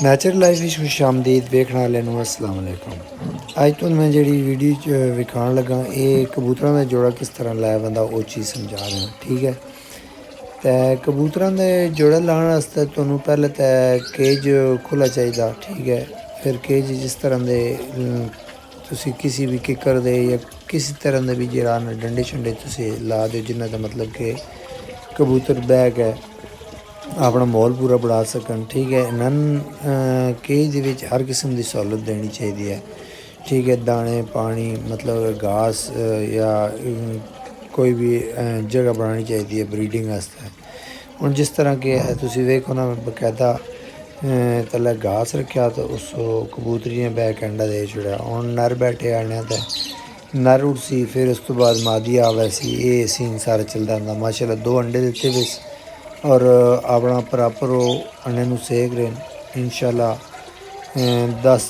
Natural life which खुश आमदीद वेखण वाले नूं अस्सलाम वालेकुम। अज तो मैं जी वीडियो विखाण लगा ये कबूतर का जोड़ा किस तरह लाया बंदा वो चीज़ समझा रहा। ठीक है, तो कबूतर के जोड़े लाने वास्ते तुहानूं पहले तो केज खुला चाहिए। ठीक है, फिर केज जिस तरह के तुसी किसी भी किकर दे या किसी तरह के भी जरा डंडे शंडे तुसी ला दो जिन्हों का मतलब कि कबूतर बह के अपना माहौल पूरा बढ़ा सकन। ठीक है, इन्होंने केज विच हर किस्म की सहूलत देनी चाहिए है। ठीक है, दाने पानी मतलब घास या कोई भी जगह बनानी चाहिए है ब्रीडिंग वास्ते। हुण जिस तरह के तुसी वेखो ना बकायदा थल्ले घास रखा तो उस कबूतरियां बह के अंडा दे छड़िया। हुण नर बैठे आने तो नर उड़सी फिर उस तो बाद मादी आवे सी, ये सीन सारा चलता रहा। माशाल्लाह 2 अंडे दिते भी और अपना प्रॉपर वो अंडे नूं सेक रहे हैं। इंशाल्लाह 10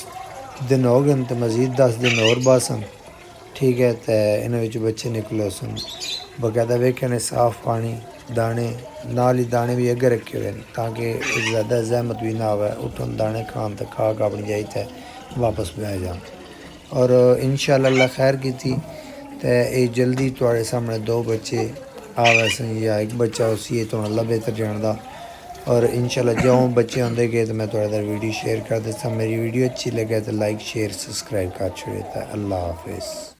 दिन हो गए तो मज़ीद 10 दिन और बासन। ठीक है, तो इन्होंने बच्चे निकले सन बकायदा वेखे ने साफ पानी दाने नाल ही दाने भी अगे रखे हुए हैं ताकि ज़्यादा जहमत भी ना आवे। उठन दाने खान तो खा के अपनी जाई तो वापस बह जान। और इंशाल्लाह अल्लाह खैर की थी तो ये जल्दी थोड़े सामने 2 बच्चे आवे सन या एक बच्चा उसी है तो अल्लाह बेहतर जानता। और इंशाल्लाह जो बच्चे आते गए तो मैं थोड़ा वीडियो शेयर कर देता। मेरी वीडियो अच्छी लगे तो लाइक शेयर सब्सक्राइब कर छोड़े। अल्लाह हाफिज़।